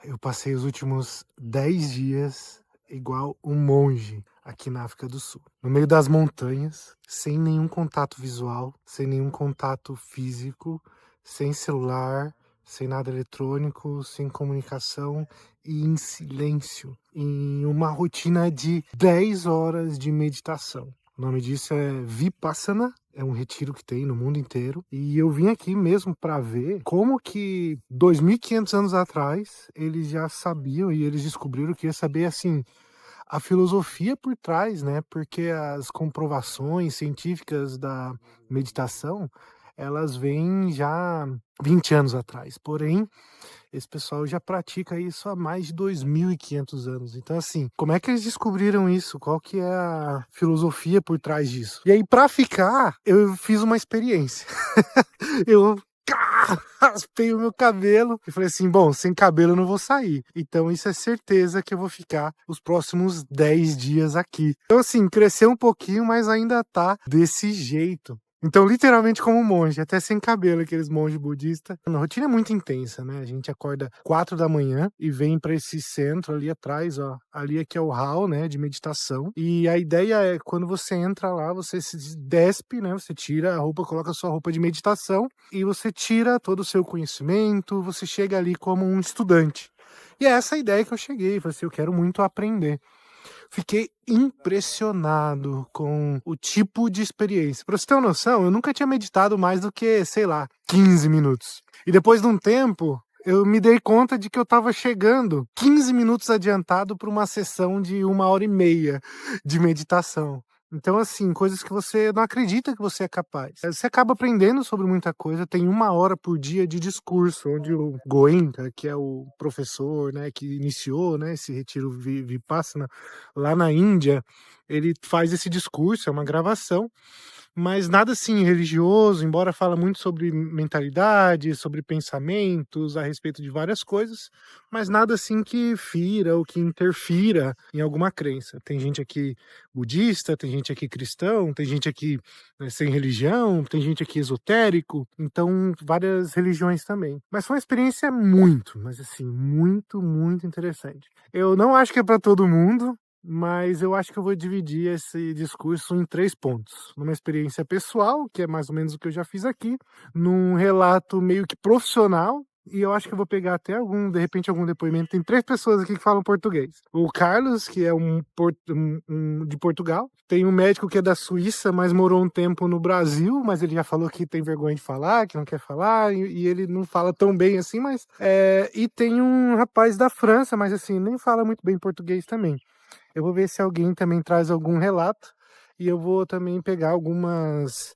Eu passei os últimos 10 dias igual um monge aqui na África do Sul, no meio das montanhas, sem nenhum contato visual, sem nenhum contato físico, sem celular, sem nada eletrônico, sem comunicação e em silêncio, em uma rotina de 10 horas de meditação. O nome disso é Vipassana, é um retiro que tem no mundo inteiro. E eu vim aqui mesmo para ver como que 2.500 anos atrás eles já sabiam e eles descobriram que ia saber assim a filosofia por trás, né? Porque as comprovações científicas da meditação, elas vêm já 20 anos atrás. Porém, esse pessoal já pratica isso há mais de 2.500 anos. Então, assim, como é que eles descobriram isso? Qual que é a filosofia por trás disso? E aí, para ficar, eu fiz uma experiência. Eu raspei o meu cabelo e falei assim, bom, sem cabelo eu não vou sair. Então isso é certeza que eu vou ficar os próximos 10 dias aqui. Então assim, cresceu um pouquinho, mas ainda tá desse jeito. Então, literalmente como um monge, até sem cabelo, aqueles monges budistas. A rotina é muito intensa, né? A gente acorda 4 da manhã e vem para esse centro ali atrás, ó. Ali aqui é o hall, né, de meditação. E a ideia é, quando você entra lá, você se despe, né? Você tira a roupa, coloca a sua roupa de meditação e você tira todo o seu conhecimento, você chega ali como um estudante. E é essa a ideia que eu cheguei, falei assim, eu quero muito aprender. Fiquei impressionado com o tipo de experiência. Pra você ter uma noção, eu nunca tinha meditado mais do que, sei lá, 15 minutos. E depois de um tempo, eu me dei conta de que eu estava chegando 15 minutos adiantado para uma sessão de 1 hora e meia de meditação. Então, assim, coisas que você não acredita que você é capaz. Você acaba aprendendo sobre muita coisa. Tem 1 hora por dia de discurso, onde o Goenka, que é o professor, né, que iniciou, né, esse retiro Vipassana lá na Índia, ele faz esse discurso, é uma gravação, mas nada assim religioso, embora fala muito sobre mentalidade, sobre pensamentos, a respeito de várias coisas, mas nada assim que fira ou que interfira em alguma crença. Tem gente aqui budista, tem gente aqui cristão, tem gente aqui, né, sem religião, tem gente aqui esotérico, então várias religiões também. Mas foi uma experiência muito, mas assim, muito, muito interessante. Eu não acho que é para todo mundo, mas eu acho que eu vou dividir esse discurso em 3 pontos. Numa experiência pessoal, que é mais ou menos o que eu já fiz aqui, num relato meio que profissional, e eu acho que eu vou pegar até de repente, algum depoimento. Tem 3 pessoas aqui que falam português. O Carlos, que é de Portugal. Tem um médico que é da Suíça, mas morou um tempo no Brasil, mas ele já falou que tem vergonha de falar, que não quer falar, e ele não fala tão bem assim, mas... E tem um rapaz da França, mas assim, nem fala muito bem português também. Eu vou ver se alguém também traz algum relato e eu vou também pegar alguns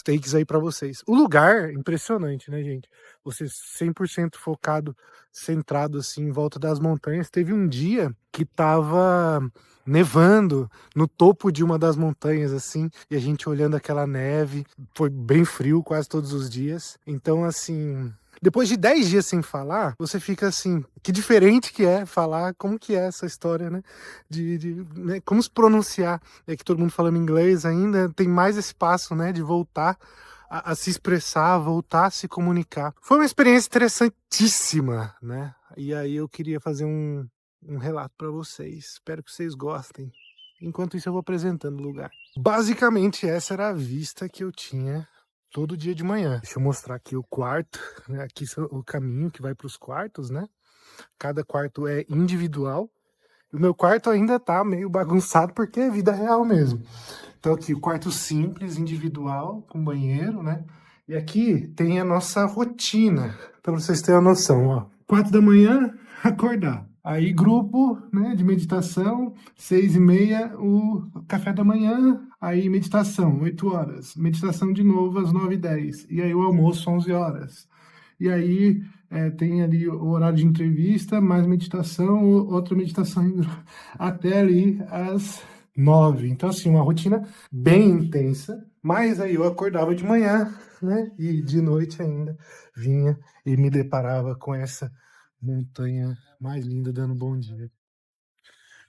takes aí para vocês. O lugar é impressionante, né, gente? Você 100% focado, centrado assim em volta das montanhas. Teve um dia que tava nevando no topo de uma das montanhas assim, e a gente olhando aquela neve, foi bem frio quase todos os dias. Então, assim, depois de 10 dias sem falar, você fica assim, que diferente que é falar, como que é essa história, né? Né, como se pronunciar. É que todo mundo falando inglês ainda, tem mais espaço, né? De voltar a se expressar, voltar a se comunicar. Foi uma experiência interessantíssima, né? E aí eu queria fazer um relato para vocês. Espero que vocês gostem. Enquanto isso eu vou apresentando o lugar. Basicamente essa era a vista que eu tinha todo dia de manhã. Deixa eu mostrar aqui o quarto, né? Aqui é o caminho que vai para os quartos, né? Cada quarto é individual. O meu quarto ainda tá meio bagunçado porque é vida real mesmo. Então aqui o quarto simples, individual, com banheiro, né? E aqui tem a nossa rotina, para vocês terem uma noção, ó. 4 da manhã, acordar. Aí grupo, né, de meditação, 6h30, o café da manhã, aí meditação, 8 horas. Meditação de novo às 9h10. E aí o almoço, 11 horas. E aí tem ali o horário de entrevista, mais meditação, outra meditação até ali às 9. Então, assim, uma rotina bem intensa. Mas aí eu acordava de manhã, né? E de noite ainda vinha e me deparava com essa montanha mais linda dando bom dia.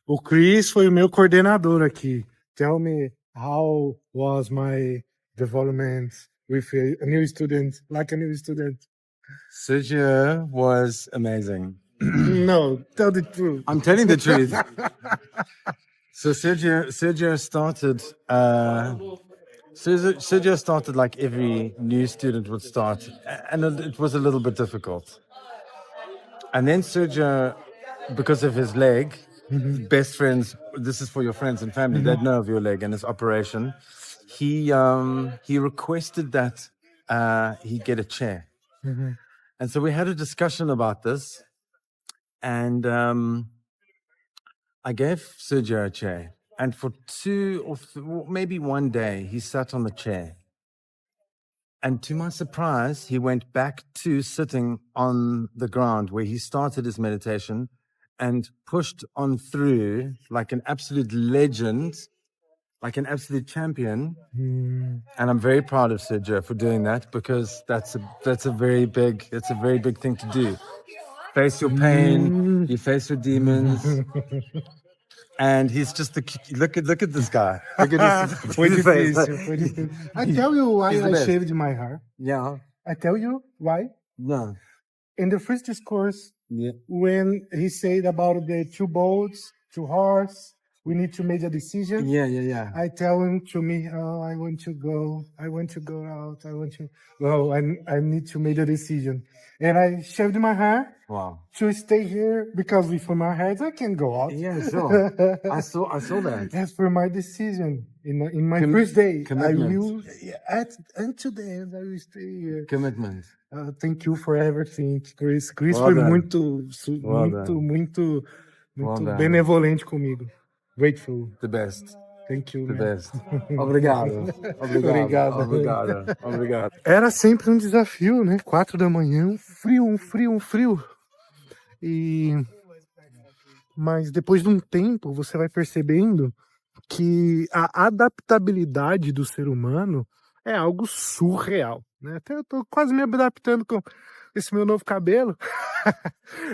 O Chris foi o meu coordenador aqui. Tell me, how was my development with a new student, like a new student? Sergio was amazing. No, tell the truth. I'm telling the truth. So Sergio started. Sergio started like every new student would start, and it was a little bit difficult. And then Sergio, because of his leg, best friends. This is for your friends and family. They'd know of your leg and his operation. He requested that he get a chair, and so we had a discussion about this, and I gave Sergio a chair, and for maybe one day he sat on the chair. And to my surprise, he went back to sitting on the ground where he started his meditation and pushed on through like an absolute legend, like an absolute champion. And I'm very proud of Sergio for doing that, because that's a very big thing to do. Face your pain, you face your demons. And he's just look at this guy. Look at his face. I tell you why He's the I best. shaved my hair. Yeah. I tell you why. No. In the first discourse, Yeah. when he said about the 2 boats, 2 horses, we need to make a decision. Yeah. I tell him to me, oh, I want to go out, I want to go, I need to make a decision. And I shaved my hair Wow. to stay here, because with my hair I can go out. Yeah, sure. I saw that. As for my decision, in my first day, commitment. I will, until the end, I will stay here. Commitment. Thank you for everything, Chris. Chris Well foi done. muito Well done. benevolente comigo. Grateful. The best. Thank you. The man. best. Obrigado. Obrigado. Era sempre um desafio, né? 4 da manhã, um frio. Mas depois de um tempo, você vai percebendo que a adaptabilidade do ser humano é algo surreal, né? Até eu tô quase me adaptando com esse meu novo cabelo.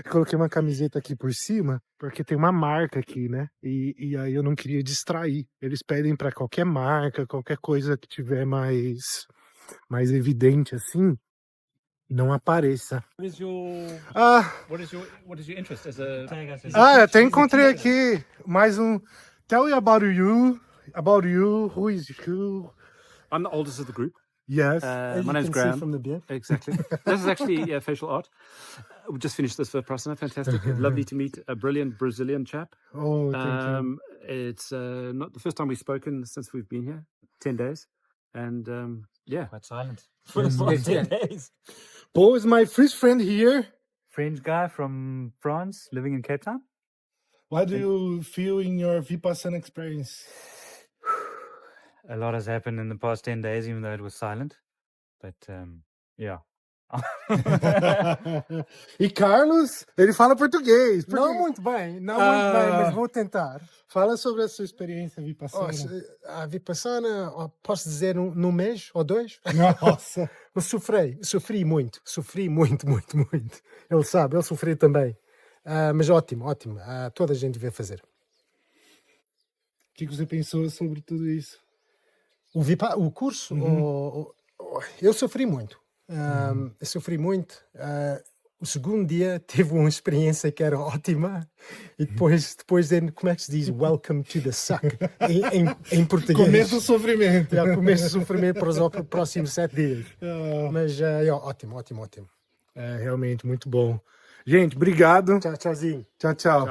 Coloquei uma camiseta aqui por cima, porque tem uma marca aqui, né? E aí eu não queria distrair. Eles pedem para qualquer marca, qualquer coisa que tiver mais evidente assim, não apareça. What is your Ah, what is your interest as a eu até encontrei aqui mais um. Tell me about you. Who is you? I'm the oldest of the group. Yes. My name's Graham. From the beard. Exactly. This is actually facial art. We just finished this for Prasanna. Fantastic. Lovely to meet a brilliant Brazilian chap. Oh, thank you. It's not the first time we've spoken since we've been here. 10 days. And yeah. Quite silent. For the past 10 days. Paul is my first friend here. French guy from France living in Cape Town. What do you feel in your Vipassana experience? A lot has happened in the past 10 days, even though it was silent. But yeah. E Carlos, ele fala português. Não muito bem, mas vou tentar. Fala sobre a sua experiência Vipassana. A Vipassana, posso dizer num mês ou 2? Nossa. Eu sofri muito. Ele sabe, ele sofreu também. Mas ótimo. Toda a gente devia fazer. O que você pensou sobre tudo isso? O curso, eu sofri muito. O segundo dia tive uma experiência que era ótima e depois como é que se diz? Welcome to the suck em português. Começo do sofrimento. Começo do sofrimento para os próximos 7 dias. Mas ótimo. É realmente muito bom. Gente, obrigado. Tchauzinho. Tchau.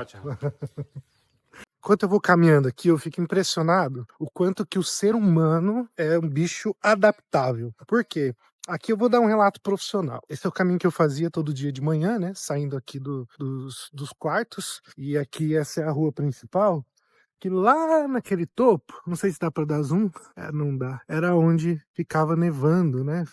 Enquanto eu vou caminhando aqui, eu fico impressionado o quanto que o ser humano é um bicho adaptável. Por quê? Aqui eu vou dar um relato profissional. Esse é o caminho que eu fazia todo dia de manhã, né? Saindo aqui dos quartos. E aqui essa é a rua principal. Que lá naquele topo, não sei se dá para dar zoom, não dá, era onde ficava nevando, né?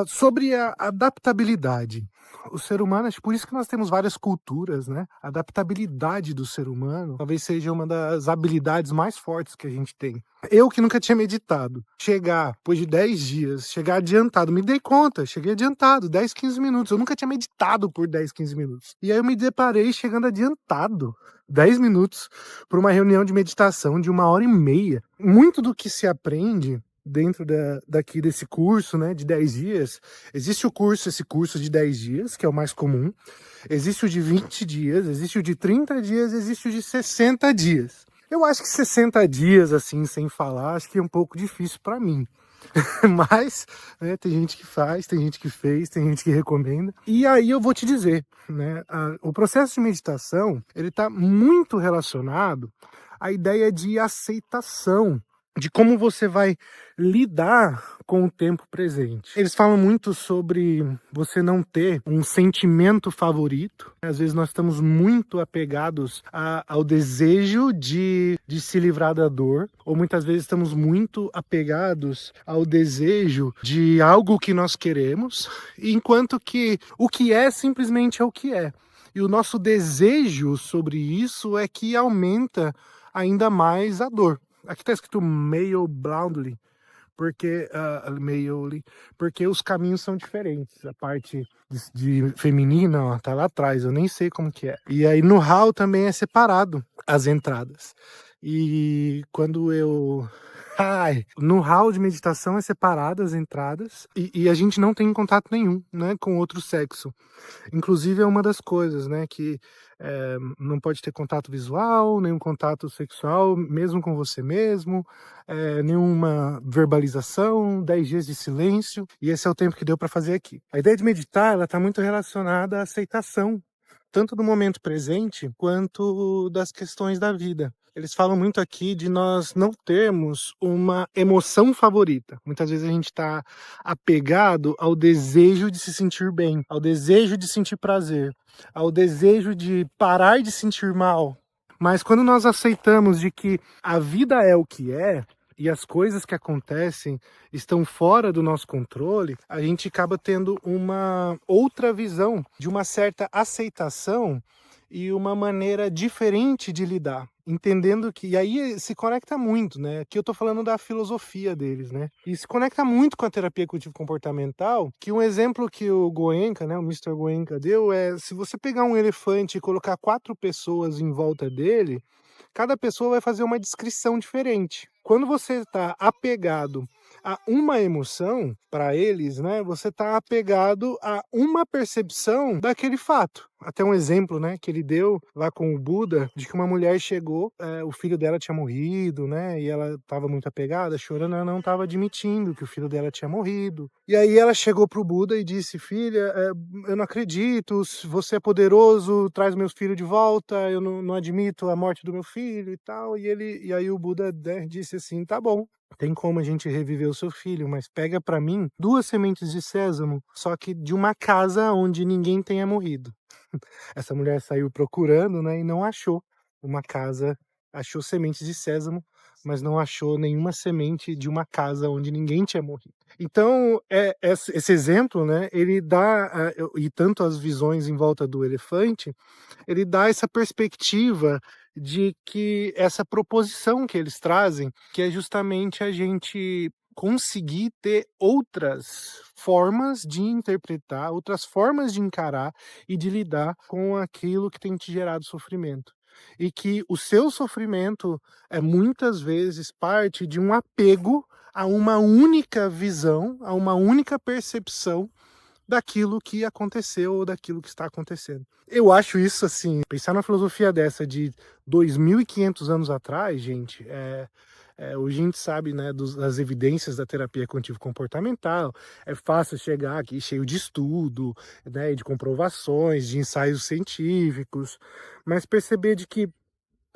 Sobre a adaptabilidade. O ser humano, acho por isso que nós temos várias culturas, né? A adaptabilidade do ser humano talvez seja uma das habilidades mais fortes que a gente tem. Eu que nunca tinha meditado, depois de 10 dias, chegar adiantado, me dei conta, cheguei adiantado, 10, 15 minutos. Eu nunca tinha meditado por 10, 15 minutos. E aí eu me deparei chegando adiantado, 10 minutos, para uma reunião de meditação de 1h30. Muito do que se aprende dentro daqui desse curso, né, de 10 dias. Existe esse curso de 10 dias, que é o mais comum. Existe o de 20 dias, existe o de 30 dias, existe o de 60 dias. Eu acho que 60 dias, assim, sem falar, acho que é um pouco difícil para mim. Mas, né, tem gente que faz, tem gente que fez, tem gente que recomenda. E aí eu vou te dizer, né, o processo de meditação, ele está muito relacionado à ideia de aceitação, de como você vai lidar com o tempo presente. Eles falam muito sobre você não ter um sentimento favorito. Às vezes nós estamos muito apegados ao desejo de se livrar da dor, ou muitas vezes estamos muito apegados ao desejo de algo que nós queremos, enquanto que o que é simplesmente é o que é. E o nosso desejo sobre isso é que aumenta ainda mais a dor. Aqui está escrito male blindly, porque os caminhos são diferentes. A parte de feminina, ó, tá lá atrás, eu nem sei como que é. E aí no hall também é separado as entradas. E quando eu... no hall de meditação é separado as entradas e a gente não tem contato nenhum, né, com outro sexo. Inclusive é uma das coisas, né, que não pode ter contato visual, nenhum contato sexual, mesmo com você mesmo, nenhuma verbalização, 10 dias de silêncio, e esse é o tempo que deu para fazer aqui. A ideia de meditar, ela está muito relacionada à aceitação, tanto do momento presente, quanto das questões da vida. Eles falam muito aqui de nós não termos uma emoção favorita. Muitas vezes a gente está apegado ao desejo de se sentir bem, ao desejo de sentir prazer, ao desejo de parar de sentir mal. Mas quando nós aceitamos de que a vida é o que é, e as coisas que acontecem estão fora do nosso controle, a gente acaba tendo uma outra visão de uma certa aceitação e uma maneira diferente de lidar, entendendo que... E aí se conecta muito, né? Aqui eu tô falando da filosofia deles, né? E se conecta muito com a terapia cognitivo-comportamental, que um exemplo que o Goenka, né, o Mr. Goenka deu é, se você pegar um elefante e colocar 4 pessoas em volta dele, cada pessoa vai fazer uma descrição diferente. Quando você está apegado a uma emoção, para eles, né, você está apegado a uma percepção daquele fato. Até um exemplo, né, que ele deu lá com o Buda, de que uma mulher chegou, o filho dela tinha morrido, né, e ela estava muito apegada, chorando, ela não estava admitindo que o filho dela tinha morrido. E aí ela chegou pro Buda e disse, filha, eu não acredito, você é poderoso, traz meu filho de volta, eu não admito a morte do meu filho e tal. E aí o Buda, né, disse assim, tá bom, tem como a gente reviver o seu filho, mas pega para mim 2 sementes de sésamo, só que de uma casa onde ninguém tenha morrido. Essa mulher saiu procurando, né, e não achou uma casa, achou sementes de sésamo, mas não achou nenhuma semente de uma casa onde ninguém tinha morrido. Então, esse exemplo, né, ele dá, e tanto as visões em volta do elefante, ele dá essa perspectiva de que essa proposição que eles trazem, que é justamente a gente conseguir ter outras formas de interpretar, outras formas de encarar e de lidar com aquilo que tem te gerado sofrimento. E que o seu sofrimento é muitas vezes parte de um apego a uma única visão, a uma única percepção daquilo que aconteceu ou daquilo que está acontecendo. Eu acho isso assim, pensar na filosofia dessa de 2.500 anos atrás, gente, hoje a gente sabe, né, das evidências da terapia cognitivo-comportamental, é fácil chegar aqui cheio de estudo, né, de comprovações, de ensaios científicos, mas perceber de que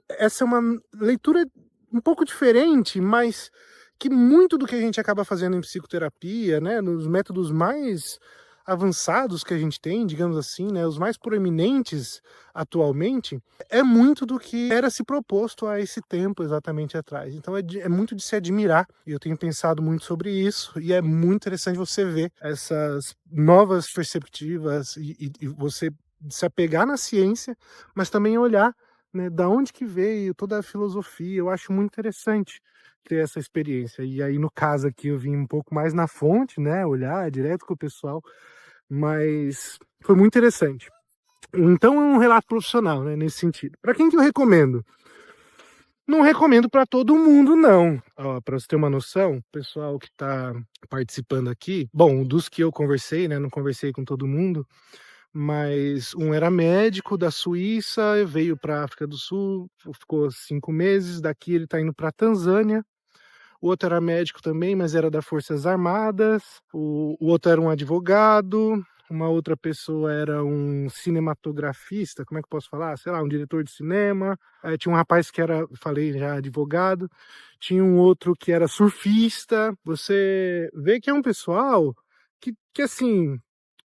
essa é uma leitura um pouco diferente, mas que muito do que a gente acaba fazendo em psicoterapia, né, nos métodos mais avançados que a gente tem, digamos assim, né, os mais proeminentes atualmente, é muito do que era se proposto a esse tempo exatamente atrás. Então é muito de se admirar, e eu tenho pensado muito sobre isso, e é muito interessante você ver essas novas perspectivas e você se apegar na ciência, mas também olhar, né, da onde que veio toda a filosofia. Eu acho muito interessante ter essa experiência. E aí, no caso aqui, eu vim um pouco mais na fonte, né, olhar direto com o pessoal, mas foi muito interessante. Então é um relato profissional, né, nesse sentido. Para quem que eu recomendo? Não recomendo para todo mundo, não. Para você ter uma noção, o pessoal que está participando aqui, bom, dos que eu conversei, né? Não conversei com todo mundo, mas um era médico da Suíça, veio para a África do Sul, ficou 5 meses, daqui ele está indo para a Tanzânia. O outro era médico também, mas era das Forças Armadas. O outro era um advogado. Uma outra pessoa era um cinematografista, como é que eu posso falar? Sei lá, um diretor de cinema. Aí tinha um rapaz que era, falei já, advogado. Tinha um outro que era surfista. Você vê que é um pessoal que assim,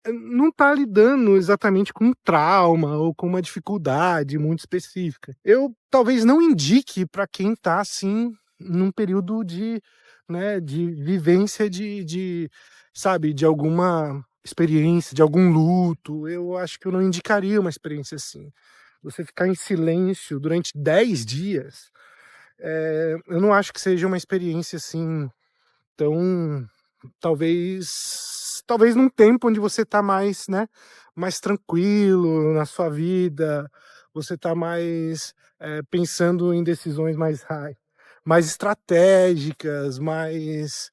não tá lidando exatamente com um trauma ou com uma dificuldade muito específica. Eu talvez não indique para quem tá assim num período de, né, de vivência sabe, de alguma experiência, de algum luto. Eu acho que eu não indicaria uma experiência assim. Você ficar em silêncio durante 10 dias, eu não acho que seja uma experiência assim tão, talvez num tempo onde você tá mais, né, mais tranquilo na sua vida, você tá mais pensando em decisões mais estratégicas, mas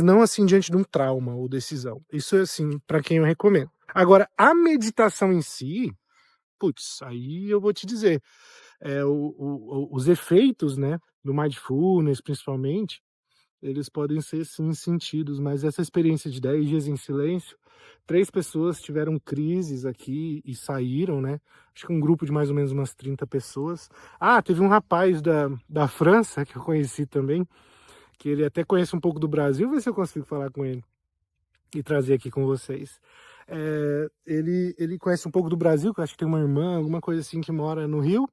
não assim diante de um trauma ou decisão. Isso é assim, para quem eu recomendo. Agora, a meditação em si, putz, aí eu vou te dizer, os efeitos, né, do mindfulness, principalmente, eles podem ser sim sentidos, mas essa experiência de 10 dias em silêncio, 3 pessoas tiveram crises aqui e saíram, né? Acho que um grupo de mais ou menos umas 30 pessoas. Teve um rapaz da França que eu conheci também, que ele até conhece um pouco do Brasil, vê se eu consigo falar com ele e trazer aqui com vocês. Ele conhece um pouco do Brasil, que eu acho que tem uma irmã, alguma coisa assim, que mora no Rio,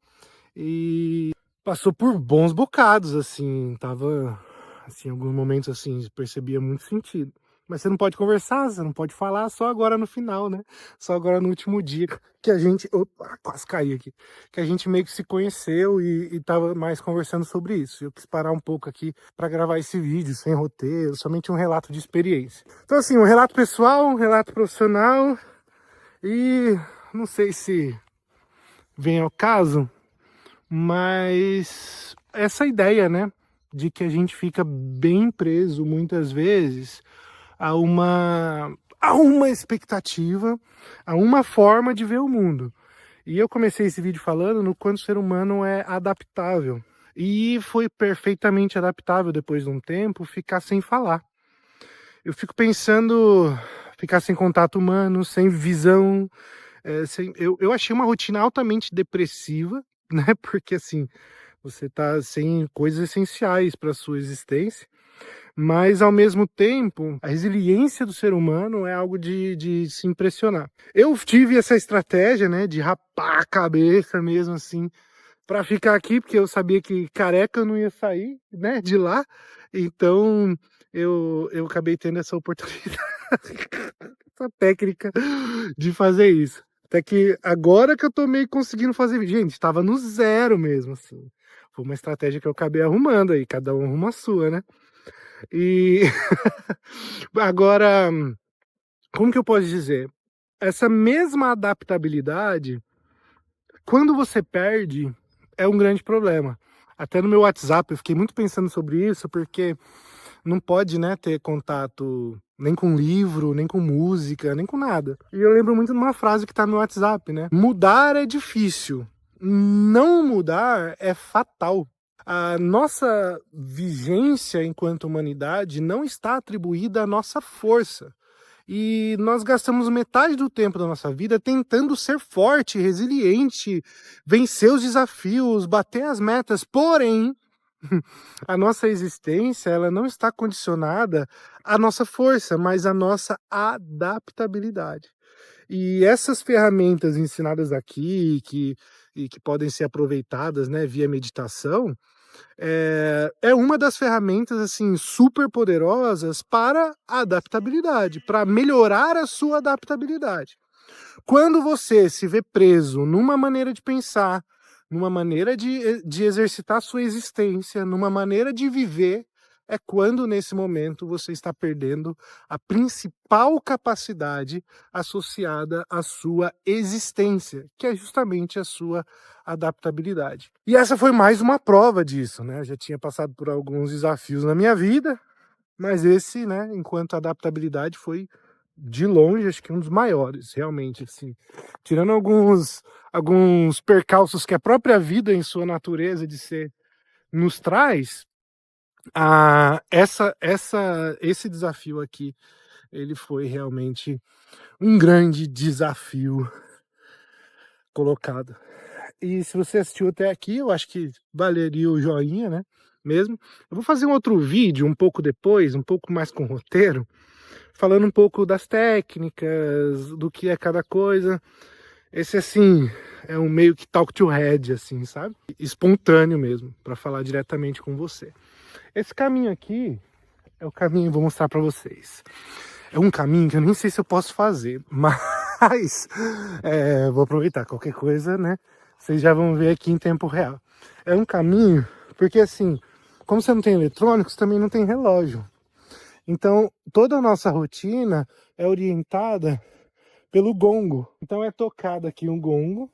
e passou por bons bocados, assim, tava, assim, em alguns momentos, assim, percebia muito sentido. Mas você não pode conversar, você não pode falar, só agora no final, né? Só agora no último dia que a gente... Opa, quase caí aqui. Que a gente meio que se conheceu e tava mais conversando sobre isso. Eu quis parar um pouco aqui para gravar esse vídeo, sem roteiro, somente um relato de experiência. Então, assim, um relato pessoal, um relato profissional e não sei se vem ao caso, mas essa ideia, né, de que a gente fica bem preso muitas vezes a uma expectativa, a uma forma de ver o mundo. E eu comecei esse vídeo falando no quanto o ser humano é adaptável. E foi perfeitamente adaptável depois de um tempo ficar sem falar. Eu fico pensando ficar sem contato humano, sem visão. Eu achei uma rotina altamente depressiva, né? Porque assim, você tá sem coisas essenciais para sua existência. Mas, ao mesmo tempo, a resiliência do ser humano é algo de se impressionar. Eu tive essa estratégia, né, de rapar a cabeça mesmo, assim, para ficar aqui, porque eu sabia que careca eu não ia sair, né, de lá. Então, eu acabei tendo essa oportunidade, essa técnica de fazer isso. Até que agora que eu tô meio conseguindo fazer... Gente, estava no zero mesmo, assim. Foi uma estratégia que eu acabei arrumando aí, cada um arruma a sua, né? E agora, como que eu posso dizer? Essa mesma adaptabilidade, quando você perde, é um grande problema. Até no meu WhatsApp eu fiquei muito pensando sobre isso, porque não pode, né, ter contato nem com livro, nem com música, nem com nada. E eu lembro muito de uma frase que tá no WhatsApp, né? Mudar é difícil, não mudar é fatal. A nossa vigência enquanto humanidade não está atribuída à nossa força. E nós gastamos metade do tempo da nossa vida tentando ser forte, resiliente, vencer os desafios, bater as metas. Porém, a nossa existência ela não está condicionada à nossa força, mas à nossa adaptabilidade. E essas ferramentas ensinadas aqui, que podem ser aproveitadas, né, via meditação, é uma das ferramentas assim super poderosas para a adaptabilidade, para melhorar a sua adaptabilidade. Quando você se vê preso numa maneira de pensar, numa maneira de exercitar a sua existência, numa maneira de viver, é quando nesse momento você está perdendo a principal capacidade associada à sua existência, que é justamente a sua adaptabilidade. E essa foi mais uma prova disso, né? Eu já tinha passado por alguns desafios na minha vida, mas esse, né, enquanto adaptabilidade, foi de longe, acho que um dos maiores, realmente, assim. Tirando alguns percalços que a própria vida, em sua natureza de ser, nos traz, esse desafio aqui, ele foi realmente um grande desafio colocado. E se você assistiu até aqui, eu acho que valeria o joinha, né? Mesmo. Eu vou fazer um outro vídeo um pouco depois, um pouco mais com roteiro, falando um pouco das técnicas, do que é cada coisa. Esse, assim, é um meio que talk to head, assim, sabe? Espontâneo mesmo, para falar diretamente com você. Esse caminho aqui é o caminho, vou mostrar para vocês. É um caminho que eu nem sei se eu posso fazer, mas vou aproveitar qualquer coisa, né? Vocês já vão ver aqui em tempo real. É um caminho, porque assim, como você não tem eletrônicos, também não tem relógio. Então, toda a nossa rotina é orientada pelo gongo. Então é tocado aqui um gongo.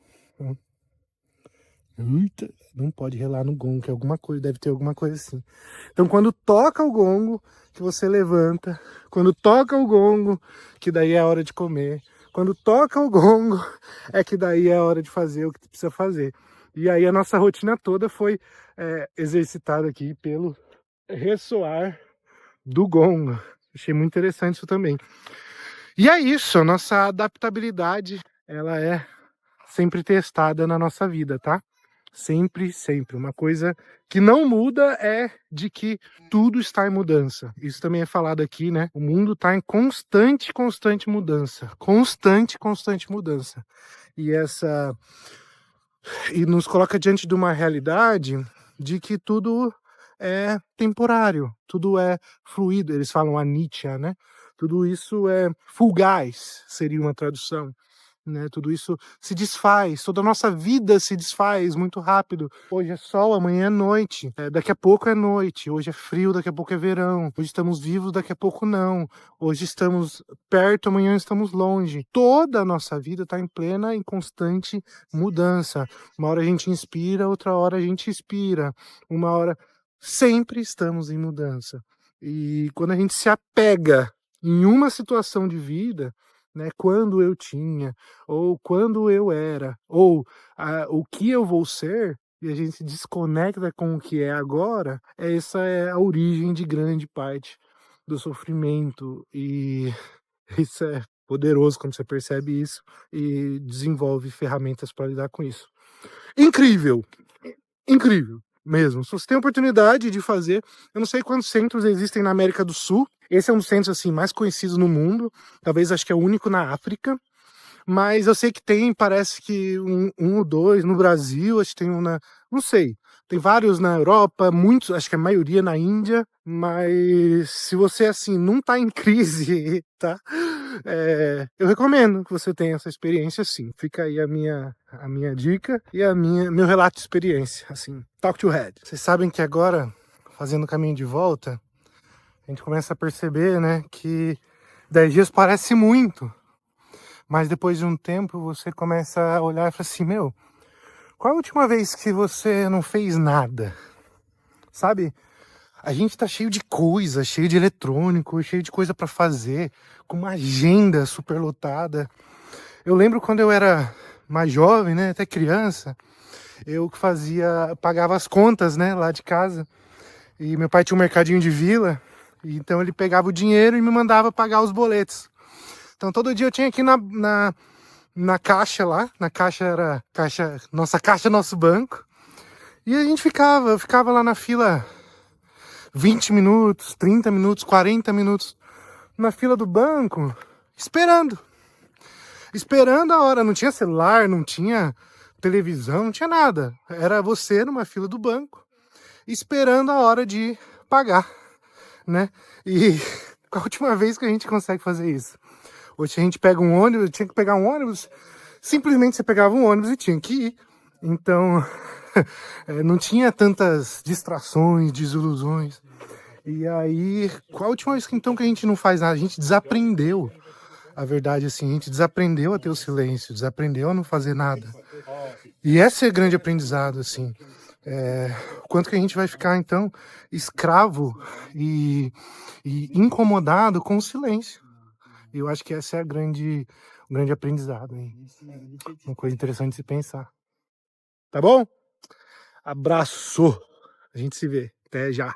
Eita, não pode relar no gongo, que é alguma coisa, deve ter alguma coisa assim. Então quando toca o gongo, que você levanta. Quando toca o gongo, que daí é a hora de comer. Quando toca o gongo, é que daí é a hora de fazer o que precisa fazer. E aí a nossa rotina toda foi exercitada aqui pelo ressoar do gongo. Achei muito interessante isso também. E é isso, a nossa adaptabilidade, ela é sempre testada na nossa vida, tá? Sempre, sempre. Uma coisa que não muda é de que tudo está em mudança. Isso também é falado aqui, né? O mundo está em constante mudança. Constante mudança. E nos coloca diante de uma realidade de que tudo é temporário, tudo é fluido. Eles falam anicca, né? Tudo isso é fugaz, seria uma tradução. Né, tudo isso se desfaz, toda a nossa vida se desfaz muito rápido. Hoje é sol, amanhã é noite, daqui a pouco é noite, hoje é frio, daqui a pouco é verão, hoje estamos vivos, daqui a pouco não, hoje estamos perto, amanhã estamos longe. Toda a nossa vida está em plena e constante mudança. Uma hora a gente inspira, outra hora a gente expira, uma hora sempre estamos em mudança. E quando a gente se apega em uma situação de vida, né, quando eu tinha, ou quando eu era, ou o que eu vou ser, e a gente se desconecta com o que é agora, essa é a origem de grande parte do sofrimento. E isso é poderoso quando você percebe isso e desenvolve ferramentas para lidar com isso. Incrível! Incrível mesmo. Se você tem a oportunidade de fazer, eu não sei quantos centros existem na América do Sul. Esse é um dos centros assim, mais conhecidos no mundo. Talvez acho que é o único na África. Mas eu sei que tem, parece que um ou dois no Brasil, acho que tem um na... Não sei. Tem vários na Europa, muitos, acho que a maioria na Índia. Mas se você, assim, não tá em crise, tá? Eu recomendo que você tenha essa experiência, sim. Fica aí a minha dica e meu relato de experiência, assim. Talk to head. Vocês sabem que agora, fazendo o caminho de volta, a gente começa a perceber, né, que 10 dias parece muito. Mas depois de um tempo, você começa a olhar e fala assim, meu, qual a última vez que você não fez nada? Sabe? A gente tá cheio de coisa, cheio de eletrônico, cheio de coisa para fazer, com uma agenda superlotada. Eu lembro quando eu era mais jovem, né, até criança, eu pagava as contas, né, lá de casa. E meu pai tinha um mercadinho de vila, então ele pegava o dinheiro e me mandava pagar os boletos. Então todo dia eu tinha que ir na caixa lá, nossa caixa, nosso banco. E a gente eu ficava lá na fila 20 minutos, 30 minutos, 40 minutos na fila do banco, esperando a hora. Não tinha celular, não tinha televisão, não tinha nada. Era você numa fila do banco, esperando a hora de pagar, né? E qual a última vez que a gente consegue fazer isso? Hoje a gente pega um ônibus, tinha que pegar um ônibus, simplesmente você pegava um ônibus e tinha que ir. Então, não tinha tantas distrações, desilusões. E aí, qual a última vez que então que a gente não faz nada? A gente desaprendeu. A verdade, assim, a gente desaprendeu a ter o silêncio, desaprendeu a não fazer nada. E esse é o grande aprendizado, assim. Quanto que a gente vai ficar, então, escravo e incomodado com o silêncio. E eu acho que essa é o grande aprendizado, hein? Uma coisa interessante de se pensar. Tá bom? Abraço! A gente se vê. Até já.